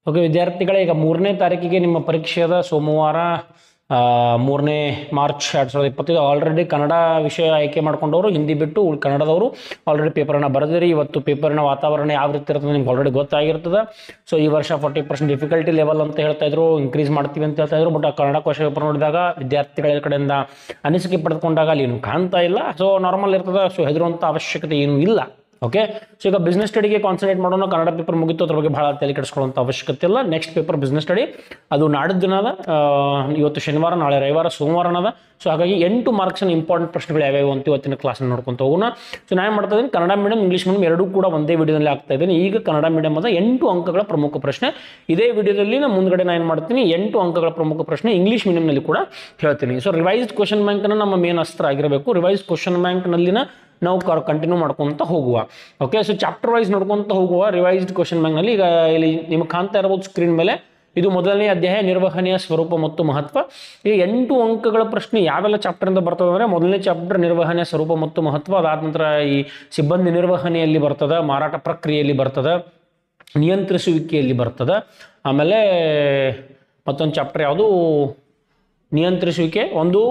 Okay ವಿದ್ಯಾರ್ಥಿಗಳೇ, ಈಗ 3ನೇ ತಾರೀಕಿಗೆ ನಿಮ್ಮ ಪರೀಕ್ಷೆಯಾದ ಸೋಮವಾರ 3ನೇ ಮಾರ್ಚ್ 2025 ಆಲ್ರೆಡಿ ಕನ್ನಡ ವಿಷಯ ಆಯ್ಕೆ ಮಾಡ್ಕೊಂಡವರು ಹಿಂದಿ ಬಿಟ್ಟು ಕನ್ನಡದವರು ಆಲ್ರೆಡಿ ಪೇಪರನ್ನು ಬರೆದಿರಿ. ಇವತ್ತು ಪೇಪರ್ನ ವಾತಾವರಣ ಯಾವ ರೀತಿ ಇರ್ತದೆ ನಿಮ್ಗೆ ಆಲ್ರೆಡಿ ಗೊತ್ತಾಗಿರ್ತದೆ. ಸೊ ಈ ವರ್ಷ 40% ಡಿಫಿಕಲ್ಟಿ ಲೆವೆಲ್ ಅಂತ ಹೇಳ್ತಾ ಇದ್ರು, ಇನ್ಕ್ರೀಸ್ ಮಾಡ್ತೀವಿ ಅಂತ ಹೇಳ್ತಾ ಇದ್ರು. ಬಟ್ ಆ ಕನ್ನಡ ಕ್ವಶನ್ ಪೇಪರ್ ನೋಡಿದಾಗ ವಿದ್ಯಾರ್ಥಿಗಳ ಕಡೆಯಿಂದ ಅನಿಸಿಕೆ ಪಡೆದುಕೊಂಡಾಗ ಅಲ್ಲಿ ಏನು ಕಾಣ್ತಾ ಇಲ್ಲ. ಸೊ ನಾರ್ಮಲ್ ಇರ್ತದೆ. ಸೊ ಹೆದರುವಂಥ ಅವಶ್ಯಕತೆ ಏನೂ ಇಲ್ಲ. ಓಕೆ, ಸೊ ಈಗ ಬಿಸ್ನೆಸ್ ಸ್ಟಡಿಗೆ ಕಾನ್ಸಂಟ್ರೇಟ್ ಮಾಡೋಣ. ಕನ್ನಡ ಪೇಪರ್ ಮುಗಿತು, ಅದ್ರ ಬಗ್ಗೆ ಬಹಳ ತಲೆ ಕೆಡಿಸ್ಕೊಳ್ಳುವಂಥ ಅವಶ್ಯಕತೆ ಇಲ್ಲ. ನೆಕ್ಸ್ಟ್ ಪೇಪರ್ ಬಿಸ್ನೆಸ್ ಸ್ಟಡಿ, ಅದು ನಾಡಿದ್ದು ದಿನ ಅದ. ಇವತ್ತು ಶನಿವಾರ, ನಾಳೆ ರವಿವಾರ, ಸೋಮವಾರನದ. ಸೊ ಹಾಗಾಗಿ 8 ಮಾರ್ಕ್ಸ್ನ ಇಂಪಾರ್ಟೆಂಟ್ ಪ್ರಶ್ನೆಗಳು ಯಾವ್ಯಾವ ಅಂತ ಇವತ್ತಿನ ಕ್ಲಾಸ್ನ ನೋಡ್ಕೊಂತ ಹೋಗೋಣ. ಸೊ ನಾನು ಮಾಡ್ತಾ ಇದ್ದೀನಿ ಕನ್ನಡ ಮೀಡಿಯಂ, ಇಂಗ್ಲೀಷ್ ಮೀಡಿಯಂ ಎರಡೂ ಕೂಡ ಒಂದೇ ವಿಡಿಯೋದಲ್ಲಿ ಆಗ್ತಾ ಇದ್ದೀನಿ. ಈಗ ಕನ್ನಡ ಮೀಡಿಯಂ ಅದ 8 ಅಂಕಗಳ ಪ್ರಮುಖ ಪ್ರಶ್ನೆ. ಇದೇ ವಿಡಿಯೋದಲ್ಲಿ ನಾನು ಮುಂದ್ಗಡೆ ನಾನು ಏನು ಮಾಡ್ತೀನಿ, 8 ಅಂಕಗಳ ಪ್ರಮುಖ ಪ್ರಶ್ನೆ ಇಂಗ್ಲೀಷ್ ಮೀಡಿಯಂನಲ್ಲಿ ಕೂಡ ಹೇಳ್ತೀನಿ. ಸೊ ರಿವೈಸ್ಡ್ ಕ್ವಶನ್ ಬ್ಯಾಂಕ್ನ ನಮ್ಮ ಮೇನ್ ಅಸ್ತ್ರ ಆಗಿರಬೇಕು. ರಿವೈಸ್ಡ್ ಕ್ವಶನ್ ಬ್ಯಾಂಕ್ನಲ್ಲಿನ ನಾವು ಕಂಟಿನ್ಯೂ ಮಾಡ್ಕೊತ ಹೋಗುವ. ಓಕೆ, ಸೊ ಚಾಪ್ಟರ್ ವೈಸ್ ನೋಡ್ಕೊತ ಹೋಗುವ. ರಿವೈಸ್ಡ್ ಕ್ವಶನ್ ಬ್ಯಾಂಕ್ನಲ್ಲಿ ಈಗ ಇಲ್ಲಿ ನಿಮಗೆ ಕಾಣ್ತಾ ಇರಬಹುದು ಸ್ಕ್ರೀನ್ ಮೇಲೆ, ಇದು ಮೊದಲನೇ ಅಧ್ಯಾಯ ನಿರ್ವಹಣೆಯ ಸ್ವರೂಪ ಮತ್ತು ಮಹತ್ವ. ಈ 8 ಅಂಕಗಳ ಪ್ರಶ್ನೆ ಯಾವೆಲ್ಲ ಚಾಪ್ಟರಿಂದ ಬರ್ತದೆ ಅಂದರೆ, ಮೊದಲನೇ ಚಾಪ್ಟರ್ ನಿರ್ವಹಣೆಯ ಸ್ವರೂಪ ಮತ್ತು ಮಹತ್ವ, ಅದಾದ ನಂತರ ಈ ಸಿಬ್ಬಂದಿ ನಿರ್ವಹಣೆಯಲ್ಲಿ ಬರ್ತದೆ, ಮಾರಾಟ ಪ್ರಕ್ರಿಯೆಯಲ್ಲಿ ಬರ್ತದೆ, ನಿಯಂತ್ರಿಸುವಿಕೆಯಲ್ಲಿ ಬರ್ತದೆ. ಆಮೇಲೆ ಮತ್ತೊಂದು ಚಾಪ್ಟರ್ ಯಾವುದು, ನಿಯಂತ್ರಿಸುವಿಕೆ, ಒಂದು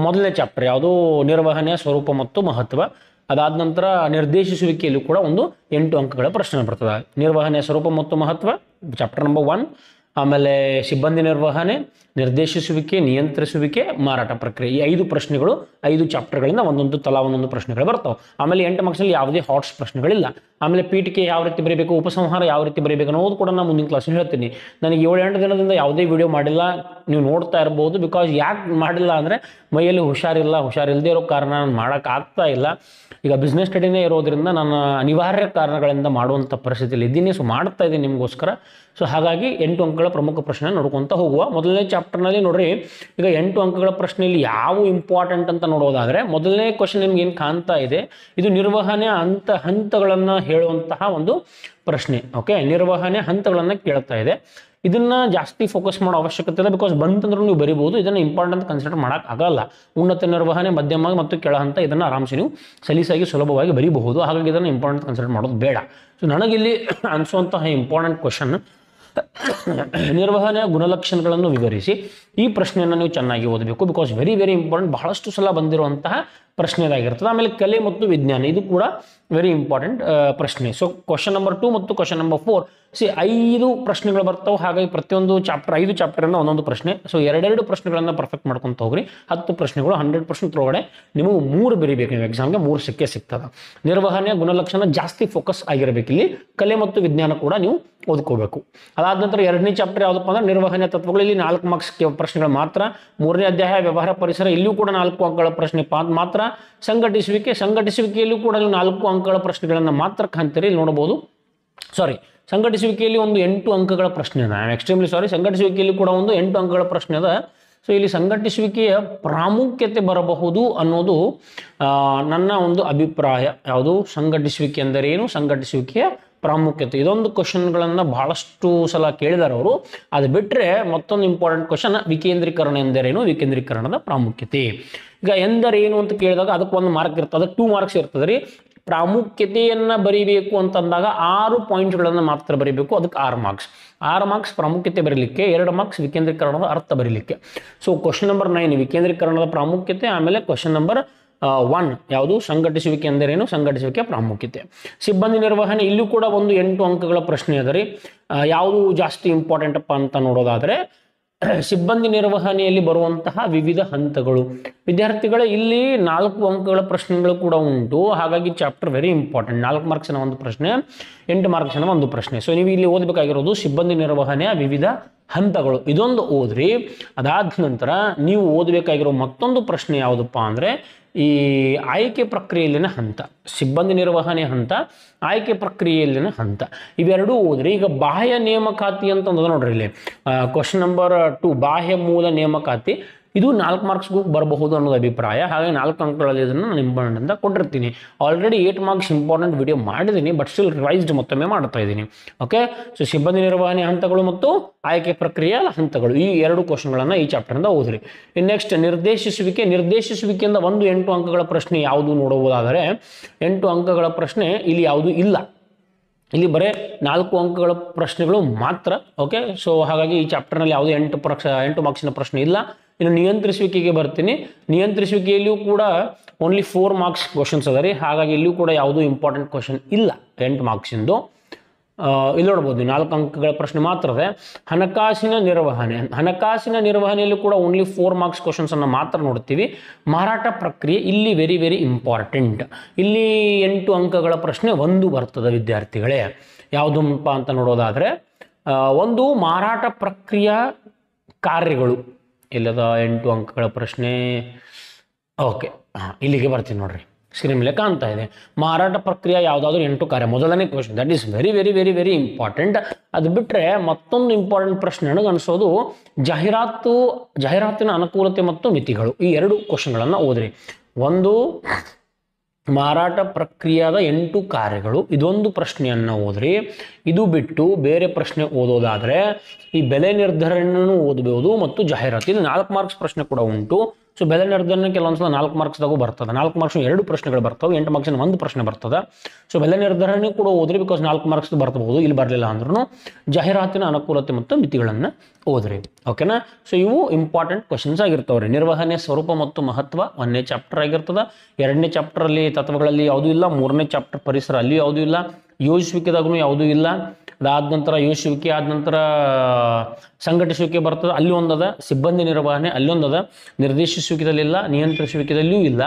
ಮೊದಲನೇ ಚಾಪ್ಟರ್ ಯಾವುದು ನಿರ್ವಹಣೆಯ ಸ್ವರೂಪ ಮತ್ತು ಮಹತ್ವ. ಅದಾದ ನಂತರ ನಿರ್ದೇಶಿಸುವಿಕೆಯಲ್ಲೂ ಕೂಡ ಒಂದು 8 ಅಂಕಗಳ ಪ್ರಶ್ನೆ ಬರ್ತದೆ. ನಿರ್ವಹಣೆಯ ಸ್ವರೂಪ ಮತ್ತು ಮಹತ್ವ ಚಾಪ್ಟರ್ ನಂಬರ್ 1, ಆಮೇಲೆ ಸಿಬ್ಬಂದಿ ನಿರ್ವಹಣೆ, ನಿರ್ದೇಶಿಸುವಿಕೆ, ನಿಯಂತ್ರಿಸುವಿಕೆ, ಮಾರಾಟ ಪ್ರಕ್ರಿಯೆ. ಈ 5 ಪ್ರಶ್ನೆಗಳು 5 ಚಾಪ್ಟರ್ಗಳಿಂದ ಒಂದೊಂದು ಪ್ರಶ್ನೆಗಳು ಬರ್ತಾವೆ. ಆಮೇಲೆ 8 ಮಾರ್ಕ್ಸ್ನಲ್ಲಿ ಯಾವುದೇ ಹಾಟ್ಸ್ ಪ್ರಶ್ನೆಗಳಿಲ್ಲ. ಆಮೇಲೆ ಪೀಠಿಕೆ ಯಾವ ರೀತಿ ಬರೀಬೇಕು, ಉಪಸಂಹಾರ ಯಾವ ರೀತಿ ಬರೀಬೇಕು ಅನ್ನೋದು ಕೂಡ ನಾನು ಮುಂದಿನ ಕ್ಲಾಸಲ್ಲಿ ಹೇಳ್ತೀನಿ. ನನಗೆ 7-8 ದಿನದಿಂದ ಯಾವುದೇ ವಿಡಿಯೋ ಮಾಡಿಲ್ಲ, ನೀವು ನೋಡ್ತಾ ಇರ್ಬೋದು. ಬಿಕಾಸ್ ಯಾಕೆ ಮಾಡಿಲ್ಲ ಅಂದರೆ ಮೈಯಲ್ಲಿ ಹುಷಾರಿಲ್ಲದೆ ಇರೋ ಕಾರಣ ನಾನು ಮಾಡೋಕ್ಕಾಗ್ತಾ ಇಲ್ಲ. ಈಗ ಬಿಸ್ನೆಸ್ ಸ್ಟಡಿನೇ ಇರೋದ್ರಿಂದ ನಾನು ಅನಿವಾರ್ಯ ಕಾರಣಗಳಿಂದ ಮಾಡುವಂಥ ಪರಿಸ್ಥಿತಿಯಲ್ಲಿ ಇದ್ದೀನಿ. ಸೊ ಮಾಡ್ತಾ ಇದ್ದೀನಿ ನಿಮಗೋಸ್ಕರ. ಸೊ ಹಾಗಾಗಿ 8 ಅಂಕಗಳ ಪ್ರಮುಖ ಪ್ರಶ್ನೆ ನೋಡ್ಕೊತ ಹೋಗುವ. ಮೊದಲನೇ ಚಾಪ್ಟರ್ನಲ್ಲಿ ನೋಡ್ರಿ, ಈಗ 8 ಅಂಕಗಳ ಪ್ರಶ್ನೆಯಲ್ಲಿ ಯಾವ ಇಂಪಾರ್ಟೆಂಟ್ ಅಂತ ನೋಡೋದಾದರೆ, ಮೊದಲನೇ ಕ್ವಶನ್ ನಿಮ್ಗೆ ಏನು ಕಾಣ್ತಾ ಇದೆ, ಇದು ನಿರ್ವಹಣೆ ಹಂತಗಳನ್ನು ಹೇಳುವಂತಹ ಒಂದು ಪ್ರಶ್ನೆ. ಓಕೆ, ನಿರ್ವಹಣೆ ಹಂತಗಳನ್ನು ಕೇಳ್ತಾ ಇದೆ. ಇದನ್ನು ಜಾಸ್ತಿ ಫೋಕಸ್ ಮಾಡೋ ಅವಶ್ಯಕತೆ ಇಲ್ಲ. ಬಿಕಾಸ್ ಬಂತಂದ್ರೂ ನೀವು ಬರಿಬೋದು. ಇದನ್ನು ಇಂಪಾರ್ಟೆಂಟ್ ಕನ್ಸಿಡರ್ ಮಾಡೋಕ್ಕಾಗಲ್ಲ. ಉನ್ನತ ನಿರ್ವಹಣೆ, ಮಧ್ಯಮ ಮತ್ತು ಕೆಳ ಹಂತ ಇದನ್ನು ಆರಾಮ್ಸೆ ನೀವು ಸಲೀಸಾಗಿ ಸುಲಭವಾಗಿ ಬರೀಬಹುದು. ಹಾಗಾಗಿ ಇದನ್ನು ಇಂಪಾರ್ಟೆಂಟ್ ಕನ್ಸಿಡರ್ ಮಾಡೋದು ಬೇಡ. ಸೊ ನನಗಿಲ್ಲಿ ಅನಿಸುವಂತಹ ಇಂಪಾರ್ಟೆಂಟ್ ಕ್ವಶನ್, ನಿರ್ವಹಣೆಯ ಗುಣಲಕ್ಷಣಗಳನ್ನು ವಿವರಿಸಿ. ಈ ಪ್ರಶ್ನೆಯನ್ನು ನೀವು ಚೆನ್ನಾಗಿ ಓದಬೇಕು. ಬಿಕಾಸ್ ವೆರಿ ವೆರಿ ಇಂಪಾರ್ಟೆಂಟ್, ಬಹಳಷ್ಟು ಸಲ ಬಂದಿರುವಂತಹ ಪ್ರಶ್ನೆದಾಗಿರ್ತದೆ. ಆಮೇಲೆ ಕಲೆ ಮತ್ತು ವಿಜ್ಞಾನ, ಇದು ಕೂಡ ವೆರಿ ಇಂಪಾರ್ಟೆಂಟ್ ಪ್ರಶ್ನೆ. ಸೊ ಕ್ವಶನ್ ನಂಬರ್ 2 ಮತ್ತು ಕ್ವಶನ್ ನಂಬರ್ 4 5 ಪ್ರಶ್ನೆಗಳು ಬರ್ತಾವೆ. ಹಾಗಾಗಿ ಪ್ರತಿಯೊಂದು ಚಾಪ್ಟರ್ 5 ಚಾಪ್ಟರಿಂದ ಒಂದೊಂದು ಪ್ರಶ್ನೆ. ಸೊ 2 ಪ್ರಶ್ನೆಗಳನ್ನು ಪರ್ಫೆಕ್ಟ್ ಮಾಡ್ಕೊತ ಹೋಗ್ರಿ. 10 ಪ್ರಶ್ನೆಗಳು 100% ಒಳಗಡೆ ನಿಮಗೆ 3 ಬರೀಬೇಕು. ನೀವು ಎಕ್ಸಾಮ್ಗೆ 3 ಸಿಗ್ತದೆ. ನಿರ್ವಹಣೆಯ ಗುಣಲಕ್ಷಣ ಜಾಸ್ತಿ ಫೋಕಸ್ ಆಗಿರಬೇಕು ಇಲ್ಲಿ. ಕಲೆ ಮತ್ತು ವಿಜ್ಞಾನ ಕೂಡ ನೀವು ಓದ್ಕೋಬೇಕು. ಅದಾದ ನಂತರ 2ನೇ ಚಾಪ್ಟರ್ ಯಾವುದಪ್ಪ ಅಂದ್ರೆ ನಿರ್ವಹಣೆಯ ತತ್ವಗಳು. ಇಲ್ಲಿ 4 ಮಾರ್ಕ್ಸ್ ಪ್ರಶ್ನೆಗಳು ಮಾತ್ರ. 3ನೇ ಅಧ್ಯಾಯ ವ್ಯವಹಾರ ಪರಿಸರ, ಇಲ್ಲಿಯೂ ಕೂಡ 4 ಅಂಕಗಳ ಪ್ರಶ್ನೆ ಮಾತ್ರ. ಸಂಘಟಿಸುವಿಕೆಯಲ್ಲೂ ಕೂಡ ನೀವು 4 ಅಂಕಗಳ ಪ್ರಶ್ನೆಗಳನ್ನು ಮಾತ್ರ ಕಾಣ್ತೀರಿ. ಇಲ್ಲಿ ನೋಡಬಹುದು. ಸಂಘಟಿಸುವಿಕೆಯಲ್ಲಿ ಒಂದು 8 ಅಂಕಗಳ ಪ್ರಶ್ನೆ ಅದ. ಎಕ್ಸ್ಟ್ರೀಮ್ಲಿ ಸಾರಿ, ಸಂಘಟಿಸುವಿಕೆಯಲ್ಲಿ ಕೂಡ ಒಂದು 8 ಅಂಕಗಳ ಪ್ರಶ್ನೆ ಅದ. ಸೊ ಇಲ್ಲಿ ಸಂಘಟಿಸುವಿಕೆಯ ಪ್ರಾಮುಖ್ಯತೆ ಬರಬಹುದು ಅನ್ನೋದು ನನ್ನ ಒಂದು ಅಭಿಪ್ರಾಯ. ಯಾವುದು, ಸಂಘಟಿಸುವಿಕೆ ಎಂದರೇನು, ಸಂಘಟಿಸುವಿಕೆಯ ಪ್ರಾಮುಖ್ಯತೆ. ಇದೊಂದು ಕ್ವಶನ್ಗಳನ್ನು ಬಹಳಷ್ಟು ಸಲ ಕೇಳಿದಾರೆ ಅವರು. ಅದು ಬಿಟ್ಟರೆ ಮತ್ತೊಂದು ಇಂಪಾರ್ಟೆಂಟ್ ಕ್ವಶನ್, ವಿಕೇಂದ್ರೀಕರಣ ಎಂದರೇನು, ವಿಕೇಂದ್ರೀಕರಣದ ಪ್ರಾಮುಖ್ಯತೆ. ಈಗ ಎಂದರೇನು ಅಂತ ಕೇಳಿದಾಗ ಅದಕ್ಕೆ 1 ಮಾರ್ಕ್ ಇರ್ತದೆ, ಅದಕ್ಕೆ 2 ಮಾರ್ಕ್ಸ್ ಇರ್ತದೆ ರೀ. ಪ್ರಾಮುಖ್ಯತೆಯನ್ನು ಬರೀಬೇಕು ಅಂತಂದಾಗ 6 ಪಾಯಿಂಟ್ಗಳನ್ನು ಮಾತ್ರ ಬರೀಬೇಕು. ಅದಕ್ಕೆ 6 ಮಾರ್ಕ್ಸ್. 6 ಮಾರ್ಕ್ಸ್ ಪ್ರಾಮುಖ್ಯತೆ ಬರೀಲಿಕ್ಕೆ, 2 ಮಾರ್ಕ್ಸ್ ವಿಕೇಂದ್ರೀಕರಣದ ಅರ್ಥ ಬರೀಲಿಕ್ಕೆ. ಸೊ ಕ್ವಶನ್ ನಂಬರ್ 9 ವಿಕೇಂದ್ರೀಕರಣದ ಪ್ರಾಮುಖ್ಯತೆ. ಆಮೇಲೆ ಕ್ವಶನ್ ನಂಬರ್ 1 ಯಾವುದು, ಸಂಘಟಿಸುವಿಕೆ ಎಂದರೇನು, ಸಂಘಟಿಸುವಿಕೆ ಪ್ರಾಮುಖ್ಯತೆ. ಸಿಬ್ಬಂದಿ ನಿರ್ವಹಣೆ, ಇಲ್ಲೂ ಕೂಡ ಒಂದು 8 ಅಂಕಗಳ ಪ್ರಶ್ನೆ ಅದ ರೀ. ಯಾವುದು ಜಾಸ್ತಿ ಇಂಪಾರ್ಟೆಂಟ್ ಅಪ್ಪ ಅಂತ ನೋಡೋದಾದರೆ, ಸಿಬ್ಬಂದಿ ನಿರ್ವಹಣೆಯಲ್ಲಿ ಬರುವಂತಹ ವಿವಿಧ ಹಂತಗಳು. ವಿದ್ಯಾರ್ಥಿಗಳ ಇಲ್ಲಿ 4 ಅಂಕಗಳ ಪ್ರಶ್ನೆಗಳು ಕೂಡ ಉಂಟು. ಹಾಗಾಗಿ ಚಾಪ್ಟರ್ ವೆರಿ ಇಂಪಾರ್ಟೆಂಟ್. 4 ಮಾರ್ಕ್ಸ್ನ ಒಂದು ಪ್ರಶ್ನೆ, 8 ಮಾರ್ಕ್ಸ್ನ ಒಂದು ಪ್ರಶ್ನೆ. ಸೊ ನೀವು ಇಲ್ಲಿ ಓದಬೇಕಾಗಿರೋದು ಸಿಬ್ಬಂದಿ ನಿರ್ವಹಣೆಯ ವಿವಿಧ ಹಂತಗಳು, ಇದೊಂದು ಓದ್ರಿ. ಅದಾದ ನಂತರ ನೀವು ಓದಬೇಕಾಗಿರೋ ಮತ್ತೊಂದು ಪ್ರಶ್ನೆ ಯಾವುದಪ್ಪ ಅಂದರೆ, ಈ ಆಯ್ಕೆ ಪ್ರಕ್ರಿಯೆಯಲ್ಲಿನ ಹಂತ. ಸಿಬ್ಬಂದಿ ನಿರ್ವಹಣೆ ಹಂತ, ಆಯ್ಕೆ ಪ್ರಕ್ರಿಯೆಯಲ್ಲಿನ ಹಂತ, ಇವೆರಡೂ ಓದ್ರಿ. ಈಗ ಬಾಹ್ಯ ನೇಮಕಾತಿ ಅಂತಂದ್ರೆ ನೋಡ್ರಿ, ಇಲ್ಲಿ ಕ್ವಶನ್ ನಂಬರ್ 2 ಬಾಹ್ಯ ಮೂಲ ನೇಮಕಾತಿ, ಇದು 4 ಮಾರ್ಕ್ಸ್ಗೂ ಬರಬಹುದು ಅನ್ನೋದು ಅಭಿಪ್ರಾಯ. ಹಾಗೆ 4 ಅಂಕಗಳಲ್ಲಿ ಇದನ್ನು ನಾನು ಇಂಪಾರ್ಟೆಂಟ್ ಅಂತ ಕೊಟ್ಟಿರ್ತೀನಿ. ಆಲ್ರೆಡಿ 8 ಮಾರ್ಕ್ಸ್ ಇಂಪಾರ್ಟೆಂಟ್ ವಿಡಿಯೋ ಮಾಡಿದ್ದೀನಿ, ಬಟ್ ಸ್ಟಿಲ್ ರಿವೈಸ್ಡ್ ಮತ್ತೊಮ್ಮೆ ಮಾಡ್ತಾ ಇದ್ದೀನಿ. ಓಕೆ, ಸೊ ಸಿಬ್ಬಂದಿ ನಿರ್ವಹಣೆ ಹಂತಗಳು ಮತ್ತು ಆಯ್ಕೆ ಪ್ರಕ್ರಿಯೆಯ ಹಂತಗಳು, ಈ 2 ಕ್ವಶನ್ಗಳನ್ನು ಈ ಚಾಪ್ಟರಿಂದ ಓದ್ರಿ. ನೆಕ್ಸ್ಟ್ ನಿರ್ದೇಶಿಸುವಿಕೆಯಿಂದ ಒಂದು 8 ಅಂಕಗಳ ಪ್ರಶ್ನೆ ಯಾವುದು ನೋಡುವುದಾದರೆ, 8 ಅಂಕಗಳ ಪ್ರಶ್ನೆ ಇಲ್ಲಿ ಯಾವುದು ಇಲ್ಲ. ಇಲ್ಲಿ ಬರೀ 4 ಅಂಕಗಳ ಪ್ರಶ್ನೆಗಳು ಮಾತ್ರ. ಓಕೆ, ಸೊ ಹಾಗಾಗಿ ಈ ಚಾಪ್ಟರ್ನಲ್ಲಿ ಯಾವುದೇ 8 ಮಾರ್ಕ್ಸಿನ ಪ್ರಶ್ನೆ ಇಲ್ಲ. ಇನ್ನು ನಿಯಂತ್ರಿಸುವಿಕೆಗೆ ಬರ್ತೀನಿ. ನಿಯಂತ್ರಿಸುವಿಕೆಯಲ್ಲಿಯೂ ಕೂಡ ಓನ್ಲಿ 4 ಮಾರ್ಕ್ಸ್ ಕ್ವಶನ್ಸ್ ಅದ ರೀ. ಹಾಗಾಗಿ ಇಲ್ಲಿಯೂ ಕೂಡ ಯಾವುದೂ ಇಂಪಾರ್ಟೆಂಟ್ ಕ್ವಶನ್ ಇಲ್ಲ 8 ಮಾರ್ಕ್ಸಿಂದು. ಇಲ್ಲಿ ನೋಡ್ಬೋದು 4 ಅಂಕಗಳ ಪ್ರಶ್ನೆ ಮಾತ್ರ ಇದೆ. ಹಣಕಾಸಿನ ನಿರ್ವಹಣೆಯಲ್ಲಿ ಕೂಡ ಓನ್ಲಿ 4 ಮಾರ್ಕ್ಸ್ ಕ್ವಶನ್ಸ್ ಅನ್ನು ಮಾತ್ರ ನೋಡ್ತೀವಿ. ಮಾರಾಟ ಪ್ರಕ್ರಿಯೆ ಇಲ್ಲಿ ವೆರಿ ವೆರಿ ಇಂಪಾರ್ಟೆಂಟ್. ಇಲ್ಲಿ 8 ಅಂಕಗಳ ಪ್ರಶ್ನೆ ಒಂದು ಬರ್ತದೆ ವಿದ್ಯಾರ್ಥಿಗಳೇ. ಯಾವುದಪ್ಪ ಅಂತ ನೋಡೋದಾದರೆ ಒಂದು ಮಾರಾಟ ಪ್ರಕ್ರಿಯೆ ಕಾರ್ಯಗಳು ಇಲ್ಲದ 8 ಅಂಕಗಳ ಪ್ರಶ್ನೆ. ಓಕೆ, ಇಲ್ಲಿಗೆ ಬರ್ತೀನಿ ನೋಡ್ರಿ, ಸ್ಕ್ರೀನ್ ಮೇಲೆ ಕಾಣ್ತಾ ಇದೆ. ಮಾರಾಟ ಪ್ರಕ್ರಿಯೆ ಯಾವುದಾದ್ರೂ 8 ಕಾರ್ಯ, ಮೊದಲನೇ question. That is very very very very important. ಅದು ಬಿಟ್ಟರೆ ಮತ್ತೊಂದು ಇಂಪಾರ್ಟೆಂಟ್ ಪ್ರಶ್ನೆ ನನಗೆ ಅನಿಸೋದು ಜಾಹೀರಾತಿನ ಅನುಕೂಲತೆ ಮತ್ತು ಮಿತಿಗಳು. ಈ 2 ಕ್ವಶನ್ಗಳನ್ನು ಓದ್ರಿ. ಒಂದು ಮಾರಾಟ ಪ್ರಕ್ರಿಯೆದ 8 ಕಾರ್ಯಗಳು, ಇದೊಂದು ಪ್ರಶ್ನೆಯನ್ನು ಓದ್ರಿ. ಇದು ಬಿಟ್ಟು ಬೇರೆ ಪ್ರಶ್ನೆ ಓದೋದಾದರೆ ಈ ಬೆಲೆ ನಿರ್ಧರಣೆಯನ್ನು ಓದಬಹುದು ಮತ್ತು ಜಾಹೀರಾತು. ಇದು 4 ಮಾರ್ಕ್ಸ್ ಪ್ರಶ್ನೆ ಕೂಡ ಉಂಟು. ಸೊ ಬೆಲೆ ನಿರ್ಧರಣೆ ಕೆಲವೊಂದ್ಸಲ 4 ಮಾರ್ಕ್ಸ್ದಾಗೂ ಬರ್ತದೆ. 4 ಮಾರ್ಕ್ಸ್ 2 ಪ್ರಶ್ನೆಗಳು ಬರ್ತವೆ, 8 ಮಾರ್ಕ್ಸಿನ 1 ಪ್ರಶ್ನೆ ಬರ್ತದೆ. ಸೊ ಬೆಲೆ ನಿರ್ಧರಣೆ ಕೂಡ ಓದ್ರಿ, ಬಿಕಾಸ್ 4 ಮಾರ್ಕ್ಸ್ ಬರ್ತಬಹುದು. ಇಲ್ಲಿ ಬರಲಿಲ್ಲ ಅಂದ್ರೂ ಜಾಹೀರಾತಿನ ಅನುಕೂಲತೆ ಮತ್ತು ಮಿತಿಗಳನ್ನು ಓದ್ರಿ. ಓಕೆನಾ? ಸೊ ಇವು ಇಂಪಾರ್ಟೆಂಟ್ ಕ್ವಶನ್ಸ್ ಆಗಿರ್ತವ್ರಿ. ನಿರ್ವಹಣೆ ಸ್ವರೂಪ ಮತ್ತು ಮಹತ್ವ 1ನೇ ಚಾಪ್ಟರ್ ಆಗಿರ್ತದೆ. 2ನೇ ಚಾಪ್ಟರಲ್ಲಿ ತತ್ವಗಳಲ್ಲಿ ಯಾವುದೂ ಇಲ್ಲ. 3ನೇ ಚಾಪ್ಟರ್ ಪರಿಸರ ಅಲ್ಲಿ ಯಾವುದೂ ಇಲ್ಲ. ಯೋಜಿಸುವಿಕೆದಾಗೂ ಯಾವುದೂ ಇಲ್ಲ. ಅದಾದ ನಂತರ ಯೋಜಿಸುವಿಕೆ ಆದ ನಂತರ ಸಂಘಟಿಸುವಿಕೆ ಬರ್ತದೆ, ಅಲ್ಲಿ ಒಂದದ. ಸಿಬ್ಬಂದಿ ನಿರ್ವಹಣೆ ಅಲ್ಲಿ ಒಂದದ. ನಿರ್ದೇಶಿಸುವಿಕೆದಲ್ಲಿಲ್ಲ, ನಿಯಂತ್ರಿಸುವಿಕೆದಲ್ಲಿಯೂ ಇಲ್ಲ.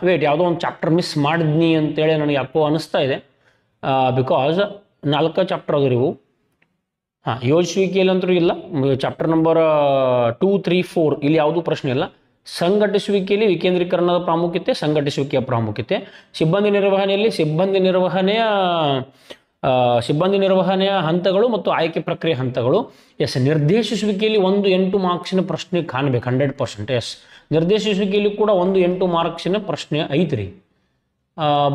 ವೇಟ್, ಯಾವುದೋ ಒಂದು ಚಾಪ್ಟರ್ ಮಿಸ್ ಮಾಡಿದ್ನಿ ಅಂತೇಳಿ ನನಗೆ ಯಾಕೋ ಅನಿಸ್ತಾ ಇದೆ. ಬಿಕಾಸ್ 4 ಚಾಪ್ಟರ್ ಅದು ಇವು. ಯೋಜಿಸುವಿಕೆಯಲ್ಲಂತೂ ಇಲ್ಲ. ಚಾಪ್ಟರ್ ನಂಬರ್ 2, 3, 4 ಇಲ್ಲಿ ಯಾವುದೂ ಪ್ರಶ್ನೆ ಇಲ್ಲ. ಸಂಘಟಿಸುವಿಕೆಯಲ್ಲಿ ವಿಕೇಂದ್ರೀಕರಣದ ಪ್ರಾಮುಖ್ಯತೆ, ಸಂಘಟಿಸುವಿಕೆಯ ಪ್ರಾಮುಖ್ಯತೆ. ಸಿಬ್ಬಂದಿ ನಿರ್ವಹಣೆಯಲ್ಲಿ ಸಿಬ್ಬಂದಿ ನಿರ್ವಹಣೆಯ ಹಂತಗಳು ಮತ್ತು ಆಯ್ಕೆ ಪ್ರಕ್ರಿಯೆ ಹಂತಗಳು. ಎಸ್, ನಿರ್ದೇಶಿಸುವಿಕೆಯಲ್ಲಿ 8 ಮಾರ್ಕ್ಸಿನ ಪ್ರಶ್ನೆ ಕಾಣಬೇಕು 100%. ಎಸ್, ನಿರ್ದೇಶಿಸುವಿಕೆಯಲ್ಲಿ ಕೂಡ 8 ಮಾರ್ಕ್ಸಿನ ಪ್ರಶ್ನೆ ಐತ್ರಿ.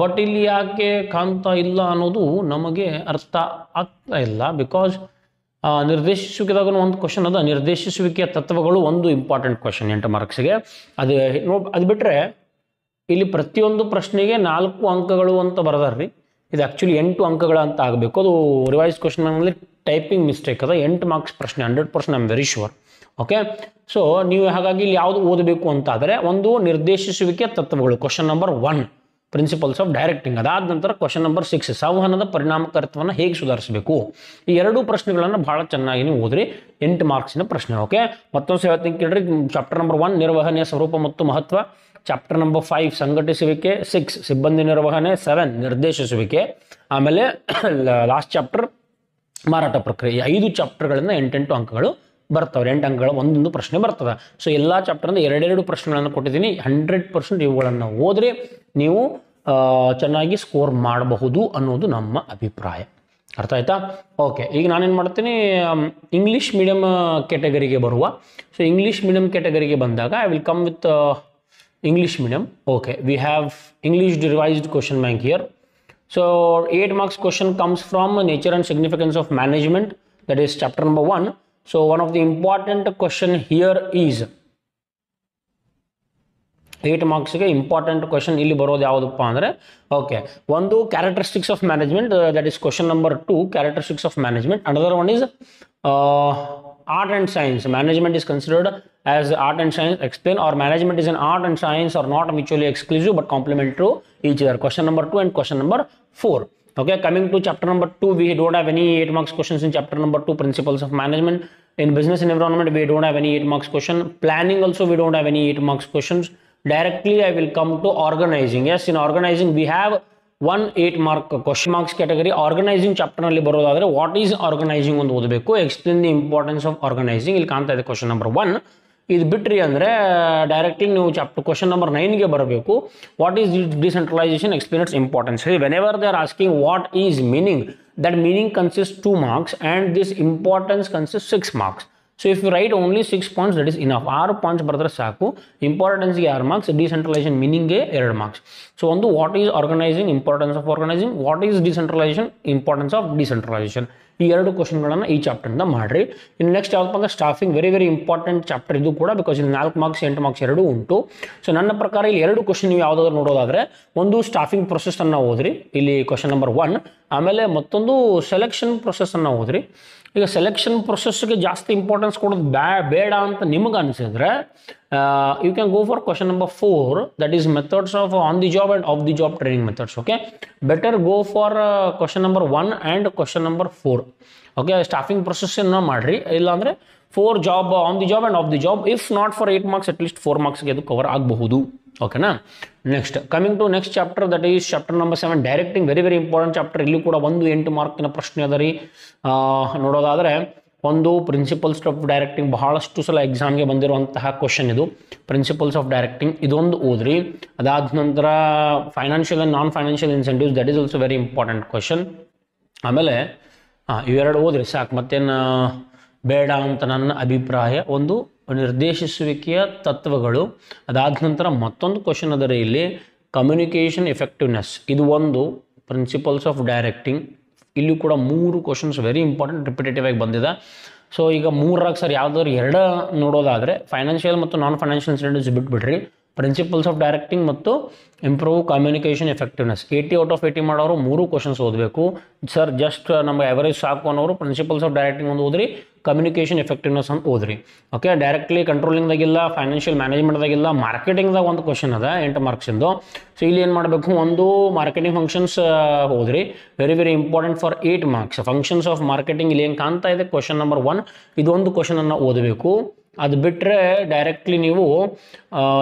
ಬಟ್ ಇಲ್ಲಿ ಯಾಕೆ ಕಾಣ್ತಾ ಇಲ್ಲ ಅನ್ನೋದು ನಮಗೆ ಅರ್ಥ ಆಗ್ತಾ ಇಲ್ಲ. ಬಿಕಾಸ್ ನಿರ್ದೇಶಿಸುವಿಕೆದಾಗ ಒಂದು ಕ್ವಶನ್ ಅದ, ನಿರ್ದೇಶಿಸುವಿಕೆಯ ತತ್ವಗಳು ಒಂದು ಇಂಪಾರ್ಟೆಂಟ್ ಕ್ವಶನ್ 8 ಮಾರ್ಕ್ಸಿಗೆ. ಅದು ಬಿಟ್ಟರೆ ಇಲ್ಲಿ ಪ್ರತಿಯೊಂದು ಪ್ರಶ್ನೆಗೆ 4 ಅಂಕಗಳು ಅಂತ ಬರದಾರ್ರಿ. ಇದು ಆ್ಯಕ್ಚುಲಿ 8 ಅಂಕಗಳ ಅಂತ ಆಗಬೇಕು. ಅದು ರಿವೈಸ್ ಕ್ವಶನ್ನಲ್ಲಿ ಟೈಪಿಂಗ್ ಮಿಸ್ಟೇಕ್ ಅದ. 8 ಮಾರ್ಕ್ಸ್ ಪ್ರಶ್ನೆ 100%, I am very sure. Okay, so ನೀವು ಹಾಗಾಗಿ ಇಲ್ಲಿ ಯಾವುದು ಓದಬೇಕು ಅಂತಾದರೆ ಒಂದು ನಿರ್ದೇಶಿಸುವಿಕೆಯ ತತ್ವಗಳು, question number 1 principles of directing. ಅದಾದ ನಂತರ ಕ್ವಶನ್ ನಂಬರ್ 6 ಸಂವಹನದ ಪರಿಣಾಮಕಾರಿತ್ವವನ್ನು ಹೇಗೆ ಸುಧಾರಿಸಬೇಕು. ಈ 2 ಪ್ರಶ್ನೆಗಳನ್ನು ಭಾಳ ಚೆನ್ನಾಗಿ ನೀವು ಓದ್ರಿ. 8 ಮಾರ್ಕ್ಸಿನ ಪ್ರಶ್ನೆ. ಓಕೆ, ಮತ್ತೊಂದು ಹೇಳ್ತೀನಿ ಕೇಳ್ರಿ. ಚಾಪ್ಟರ್ ನಂಬರ್ 1 ನಿರ್ವಹಣೆಯ ಸ್ವರೂಪ ಮತ್ತು ಮಹತ್ವ. Chapter number 5 ಸಂಘಟಿಸುವಿಕೆ. 6 ಸಿಬ್ಬಂದಿ ನಿರ್ವಹಣೆ. 7 ನಿರ್ದೇಶಿಸುವಿಕೆ. ಆಮೇಲೆ ಲಾಸ್ಟ್ ಚಾಪ್ಟರ್ ಮಾರಾಟ ಪ್ರಕ್ರಿಯೆ. 5 ಚಾಪ್ಟರ್ಗಳಿಂದ 8 ಅಂಕಗಳು ಬರ್ತವೆ. 8 ಅಂಕಗಳ ಒಂದೊಂದು ಪ್ರಶ್ನೆ ಬರ್ತದೆ. ಸೊ ಎಲ್ಲ ಚಾಪ್ಟರ್ನಿಂದ 2 ಪ್ರಶ್ನೆಗಳನ್ನು ಕೊಟ್ಟಿದ್ದೀನಿ. 100% ಇವುಗಳನ್ನು ಓದ್ರಿ, ನೀವು ಚೆನ್ನಾಗಿ ಸ್ಕೋರ್ ಮಾಡಬಹುದು ಅನ್ನೋದು ನಮ್ಮ ಅಭಿಪ್ರಾಯ. ಅರ್ಥ ಆಯ್ತಾ? ಓಕೆ, ಈಗ ನಾನೇನು ಮಾಡ್ತೀನಿ, ಇಂಗ್ಲೀಷ್ ಮೀಡಿಯಮ್ ಕ್ಯಾಟಗರಿಗೆ ಬರುವ. ಸೊ ಇಂಗ್ಲೀಷ್ ಮೀಡಿಯಮ್ ಕ್ಯಾಟಗರಿಗೆ ಬಂದಾಗ I will come with English medium. Okay, we have English revised question bank here. So 8 marks question comes from nature and significance of management. That is chapter number 1. So one of the important question here is 8 marks ಗೆ important question ಇಲ್ಲಿ ಬರೋದು ಯಾವುದಪ್ಪ ಅಂದರೆ, okay, ಒಂದು characteristics of management. That is question number 2, characteristics of management. Another one is art and science. Management is considered as art and science. Explain, or management is an art and science are not mutually exclusive but complementary to each other. Question number 2 and question number 4. Okay, coming to chapter number 2, we don't have any 8 marks questions in chapter number 2, principles of management. In business and environment, we don't have any 8 marks question. Planning also, we don't have any 8 marks questions. Directly I will come to organizing. Yes, in organizing we have 1 8 mark question marks category. Organizing chapter ನಲ್ಲಿ ಬರೋದಾದ್ರೆ what is organising ಒಂದು ಓದಬೇಕು. Explain the importance of organising. ಇಲ್ಲಿ ಕಾಣ್ತಾ ಇದೆ question number 1. ಇದು ಬಿಟ್ರಿ ಅಂದರೆ ಡೈರೆಕ್ಟ್ಲಿ ನೀವು ಚಾಪ್ಟರ್ ಕ್ವಶನ್ ನಂಬರ್ 9ಗೆ ಬರಬೇಕು. What is decentralisation, explain its importance. Whenever they are asking what is meaning, that meaning consists 2 marks and this importance consists 6 marks. So if you write only 6 points, that is enough. 6 points ಬರೆದ್ರೆ ಸಾಕು. Importance ಗೆ 6 marks, decentralisation meaning ಗೆ 2 marks. So ಒಂದು what is organising, importance of organising, what is decentralisation, importance of decentralisation. ಈ 2 ಕ್ವಶನ್ಗಳನ್ನು ಈ ಚಾಪ್ಟರ್ನಿಂದ ಮಾಡ್ರಿ. ಇನ್ನು next ಯಾವಪ್ಪ ಅಂದ್ರೆ staffing. Very very important chapter ಇದು ಕೂಡ, ಬಿಕಾಸ್ ಇಲ್ಲಿ 4 ಮಾರ್ಕ್ಸ್ 8 ಮಾರ್ಕ್ಸ್ 2 ಉಂಟು. ಸೊ ನನ್ನ ಪ್ರಕಾರ ಇಲ್ಲಿ 2 ಕ್ವಶನ್ ನೀವು ಯಾವುದಾದ್ರು ನೋಡೋದಾದ್ರೆ, ಒಂದು ಸ್ಟಾಫಿಂಗ್ ಪ್ರೊಸೆಸ್ ಅನ್ನು ಓದ್ರಿ. ಇಲ್ಲಿ ಕ್ವಶನ್ ನಂಬರ್ 1. ಆಮೇಲೆ ಮತ್ತೊಂದು ಸೆಲೆಕ್ಷನ್ ಪ್ರೊಸೆಸನ್ನು ಓದ್ರಿ. ಈಗ ಸೆಲೆಕ್ಷನ್ ಪ್ರೊಸೆಸ್ಗೆ ಜಾಸ್ತಿ ಇಂಪಾರ್ಟೆನ್ಸ್ ಕೊಡೋದು ಬೇಡ ಅಂತ ನಿಮಗೆ ಅನಿಸಿದ್ರೆ you can go for question number 4, that is methods of on the job and off the job training methods. Okay, better go for question number 1 and question number 4. Okay, staffing ಪ್ರೊಸೆಸ್ಸನ್ನು ಮಾಡಿರಿ, ಇಲ್ಲಾಂದರೆ 4 job on the job and off the job. If not for 8 marks at least 4 ಮಾರ್ಕ್ಸ್ಗೆ ಅದು cover ಆಗಬಹುದು. ಓಕೆನಾ. Next coming to next chapter, that is chapter number 7, directing. Very very important chapter. ಇಲ್ಲಿ ಕೂಡ ಒಂದು 8 ಮಾರ್ಕಿನ ಪ್ರಶ್ನೆ ಅದ ರೀ. ನೋಡೋದಾದರೆ ಒಂದು ಪ್ರಿನ್ಸಿಪಲ್ಸ್ ಆಫ್ ಡೈರೆಕ್ಟಿಂಗ್, ಬಹಳಷ್ಟು ಸಲ ಎಕ್ಸಾಮ್ಗೆ ಬಂದಿರುವಂತಹ ಕ್ವಶನ್ ಇದು. ಪ್ರಿನ್ಸಿಪಲ್ಸ್ ಆಫ್ ಡೈರೆಕ್ಟಿಂಗ್ ಇದೊಂದು ಓದ್ರಿ. ಅದಾದ ನಂತರ financial and non financial incentives, that is also very important question. ಆಮೇಲೆ ಇವೆರಡು ಓದ್ರಿ ಸಾಕು, ಮತ್ತೇನು ಬೇಡ ಅಂತ ನನ್ನ ಅಭಿಪ್ರಾಯ. ಒಂದು ನಿರ್ದೇಶಿಸುವಿಕೆಯ ತತ್ವಗಳು, ಅದಾದ ನಂತರ ಮತ್ತೊಂದು ಕ್ವಶನ್ ಅದರ ಇಲ್ಲಿ ಕಮ್ಯುನಿಕೇಷನ್ ಎಫೆಕ್ಟಿವ್ನೆಸ್. ಇದು ಒಂದು ಪ್ರಿನ್ಸಿಪಲ್ಸ್ ಆಫ್ ಡೈರೆಕ್ಟಿಂಗ್. ಇಲ್ಲಿ ಕೂಡ 3 ಕ್ವಶನ್ಸ್ ವೆರಿ ಇಂಪಾರ್ಟೆಂಟ್ ರಿಪಿಟೇಟಿವ್ ಆಗಿ ಬಂದಿದೆ. ಸೊ ಈಗ 3ರಾಗ ಸರ್ ಯಾವುದಾದ್ರು 2 ನೋಡೋದಾದರೆ ಫೈನಾನ್ಷಿಯಲ್ ಮತ್ತು ನಾನ್ ಫೈನಾನ್ಷಿಯಲ್ ಇನ್ಸೆಂಟಿವ್ಸ್ ಬಿಟ್ಬಿಡ್ರಿ. ಪ್ರಿನ್ಸಿಪಲ್ಸ್ ಆಫ್ ಡೈರೆಕ್ಟಿಂಗ್ ಮತ್ತು improve communication effectiveness 80 out of 80 ಮಾಡೋರು 3 ಕ್ವಶನ್ಸ್ ಓದಬೇಕು. ಸರ್ ಜಸ್ಟ್ ನಮಗೆ ಎವರೇಜ್ ಸಾಕು ಅನ್ನೋರು ಪ್ರಿನ್ಸಿಪಲ್ಸ್ ಆಫ್ ಡೈರೆಕ್ಟಿಂಗ್ ಒಂದು ಓದ್ರಿ, ಕಮ್ಯುನಿಕೇಷನ್ ಎಫೆಕ್ಟಿವ್ನೆಸ್ ಅಂತ ಓದ್ರಿ. ಓಕೆ, ಡೈರೆಕ್ಟ್ಲಿ ಕಂಟ್ರೋಲಿಂಗ್ದಾಗಿಲ್ಲ, ಫೈನಾನ್ಷಿಯಲ್ ಮ್ಯಾನೇಜ್ಮೆಂಟ್ದಾಗಿಲ್ಲ, ಮಾರ್ಕೆಟಿಂಗ್ದಾಗ ಒಂದು ಕ್ವಶನ್ ಅದ 8 ಮಾರ್ಕ್ಸಿಂದು. ಸೊ ಇಲ್ಲಿ ಏನು ಮಾಡಬೇಕು, ಒಂದು ಮಾರ್ಕೆಟಿಂಗ್ ಫಂಕ್ಷನ್ಸ್ ಓದ್ರಿ, very very important for 8 marks. Functions of marketing ಇಲ್ಲಿ ಏನು ಕಾಣ್ತಾ ಇದೆ ಕ್ವಶನ್ ನಂಬರ್ 1, ಇದೊಂದು ಕ್ವಶನನ್ನು ಓದಬೇಕು. ಅದು ಬಿಟ್ಟರೆ ಡೈರೆಕ್ಟ್ಲಿ ನೀವು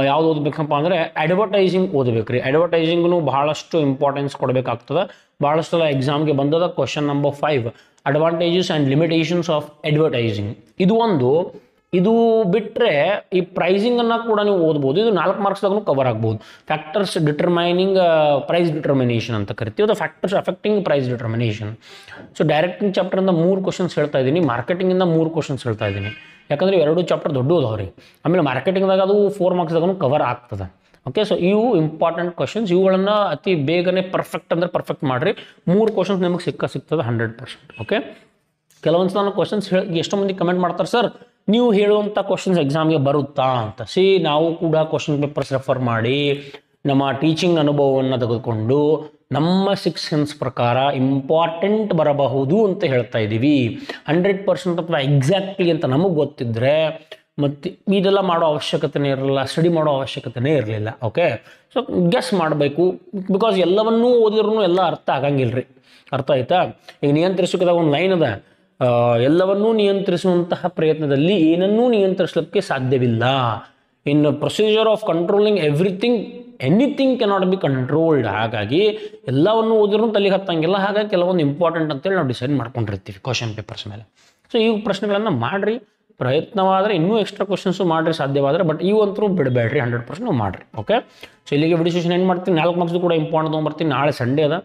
ಯಾವುದು ಓದಬೇಕಪ್ಪ ಅಂದರೆ ಅಡ್ವರ್ಟೈಸಿಂಗ್ ಓದಬೇಕು ರೀ. ಅಡ್ವರ್ಟೈಸಿಂಗ್ನು ಬಹಳಷ್ಟು ಇಂಪಾರ್ಟೆನ್ಸ್ ಕೊಡಬೇಕಾಗ್ತದೆ. ಭಾಳಷ್ಟು ಸಲ ಎಕ್ಸಾಮ್ಗೆ ಬಂದದ question number 5, advantages and limitations of advertising. ಇದು ಒಂದು. ಇದು ಬಿಟ್ಟರೆ ಈ ಪ್ರೈಸಿಂಗನ್ನು ಕೂಡ ನೀವು ಓದ್ಬೋದು. ಇದು 4 ಮಾರ್ಕ್ಸ್ದಾಗೂ ಕವರ್ ಆಗ್ಬೋದು. ಫ್ಯಾಕ್ಟರ್ಸ್ ಡಿಟರ್ಮೈನಿಂಗ್ ಪ್ರೈಸ್ ಡಿಟರ್ಮಿನೇಷನ್ ಅಂತ ಕರಿತೀವಿ, ಅದು factors affecting price determination. So directing ಚಾಪ್ಟರಿಂದ 3 ಕ್ವಶನ್ಸ್ ಹೇಳ್ತಾ ಇದ್ದೀನಿ, ಮಾರ್ಕೆಟಿಂಗಿಂದ 3 ಕ್ವಶನ್ಸ್ ಹೇಳ್ತಾ ಇದ್ದೀನಿ. ಯಾಕಂದರೆ 2 ಚಾಪ್ಟರ್ ದೊಡ್ಡ ಅದಾವ್ರಿ. ಆಮೇಲೆ ಮಾರ್ಕೆಟಿಂಗ್ದಾಗ ಅದು 4 ಮಾರ್ಕ್ಸ್ದಾಗೂ ಕವರ್ ಆಗ್ತದೆ. ಓಕೆ, ಸೊ ಇವು ಇಂಪಾರ್ಟೆಂಟ್ ಕ್ವಶನ್ಸ್. ಇವುಗಳನ್ನು ಅತಿ ಬೇಗನೆ ಪರ್ಫೆಕ್ಟ್ ಅಂದರೆ ಪರ್ಫೆಕ್ಟ್ ಮಾಡಿರಿ. 3 ಕ್ವಶನ್ಸ್ ನಿಮಗೆ ಸಿಗ್ತದೆ 100%. ಓಕೆ, ಕೆಲವೊಂದು ನಾನು ಕ್ವಶನ್ಸ್ ಎಷ್ಟೋ ಮಂದಿ ಕಮೆಂಟ್ ಮಾಡ್ತಾರೆ, ಸರ್ ನೀವು ಹೇಳುವಂಥ ಕ್ವಶನ್ಸ್ ಎಕ್ಸಾಮ್ಗೆ ಬರುತ್ತಾ ಅಂತ. ನಾವು ಕೂಡ ಕ್ವಶನ್ ಪೇಪರ್ಸ್ ರೆಫರ್ ಮಾಡಿ ನಮ್ಮ ಟೀಚಿಂಗ್ ಅನುಭವವನ್ನು ತೆಗೆದುಕೊಂಡು ನಮ್ಮ 6 ಸೆನ್ಸ್ ಪ್ರಕಾರ ಇಂಪಾರ್ಟೆಂಟ್ ಬರಬಹುದು ಅಂತ ಹೇಳ್ತಾ ಇದ್ದೀವಿ. 100% ಅಥವಾ ಎಕ್ಸಾಕ್ಟ್ಲಿ ಅಂತ ನಮಗೆ ಗೊತ್ತಿದ್ದರೆ ಮತ್ತು ಇದೆಲ್ಲ ಮಾಡೋ ಅವಶ್ಯಕತೆನೇ ಇರಲಿಲ್ಲ, ಸ್ಟಡಿ ಮಾಡೋ ಅವಶ್ಯಕತೆನೇ ಇರಲಿಲ್ಲ. ಓಕೆ, ಸೊ ಗೆಸ್ ಮಾಡಬೇಕು. ಬಿಕಾಸ್ ಎಲ್ಲವನ್ನೂ ಓದಿದ್ರೂ ಎಲ್ಲ ಅರ್ಥ ಆಗಂಗಿಲ್ಲ ರೀ. ಅರ್ಥ ಆಯ್ತಾ? ಈಗ ನಿಯಂತ್ರಿಸೋದಾಗ ಒಂದು ಲೈನ್ ಅದ, ಎಲ್ಲವನ್ನೂ ನಿಯಂತ್ರಿಸುವಂತಹ ಪ್ರಯತ್ನದಲ್ಲಿ ಏನನ್ನೂ ನಿಯಂತ್ರಿಸಲಿಕ್ಕೆ ಸಾಧ್ಯವಿಲ್ಲ. In procedure of controlling anything cannot be controlled. ಹಾಗಾಗಿ ಎಲ್ಲವನ್ನು ಓದಿದ್ರು ತಲೆಗೆ ಹತ್ತಂಗಿಲ್ಲ. ಹಾಗಾಗಿ ಕೆಲವೊಂದು ಇಂಪಾರ್ಟೆಂಟ್ ಅಂತೇಳಿ ನಾವು ಡಿಸೈಡ್ ಮಾಡ್ಕೊಂಡಿರ್ತೀವಿ ಕ್ವಶನ್ ಪೇಪರ್ಸ್ ಮೇಲೆ. ಸೊ ಈ ಪ್ರಶ್ನೆಗಳನ್ನು ಮಾಡಿರಿ, ಪ್ರಯತ್ನವಾದರೆ ಇನ್ನೂ ಎಕ್ಸ್ಟ್ರಾ ಕ್ವಶನ್ಸು ಮಾಡಿರಿ ಸಾಧ್ಯವಾದರೆ. ಬಟ್ ಇವಂತರೂ ಬಿಡಬೇಡ್ರಿ, 100% ನಾವು ಮಾಡಿರಿ. ಓಕೆ, ಸೊ ಇಲ್ಲಿಗೆ ವಿಡಿಯೋ ಸೆಷನ್ ಏನು ಮಾಡ್ತೀನಿ, 4 ಮಾರ್ಕ್ಸ್ ಕೂಡ ಇಂಪಾರ್ಟೆಂಟ್ ತೊಗೊಂಬರ್ತೀನಿ. ನಾಳೆ ಸಂಡೇ ಅದ,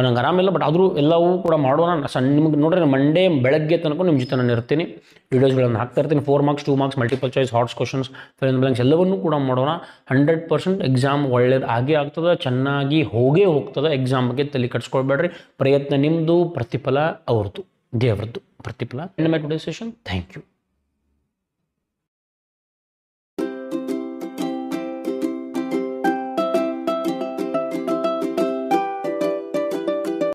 ನಂಗೆ ಆರಾಮಿಲ್ಲ, ಬಟ್ ಆದರೂ ಎಲ್ಲವೂ ಕೂಡ ಮಾಡೋಣ. ನಿಮಗೆ ನೋಡ್ರಿ, ಮಂಡೇ ಬೆಳಗ್ಗೆ ತನಕ ನಿಮ್ಮ ಜೊತೆ ನಾನು ಇರ್ತೀನಿ, ವೀಡಿಯೋಸ್ಗಳನ್ನು ಹಾಕ್ತಾ ಇರ್ತೀನಿ. 4 marks 2 marks multiple choice, HOTS questions, fill in blanks ಎಲ್ಲವನ್ನೂ ಕೂಡ ಮಾಡೋಣ. 100% ಎಕ್ಸಾಮ್ ಒಳ್ಳೇದು ಆಗೇ ಆಗ್ತದೆ, ಚೆನ್ನಾಗಿ ಹೋಗ್ತದೆ. ಎಕ್ಸಾಮ್ ಬಗ್ಗೆ ತಲೆ ಕಟ್ಸ್ಕೊಳ್ಬೇಡ್ರಿ. ಪ್ರಯತ್ನ ನಿಮ್ಮದು, ಪ್ರತಿಫಲ ಅವ್ರದ್ದು, ದೇವ್ರದ್ದು ಪ್ರತಿಫಲ. End my today session. Thank you.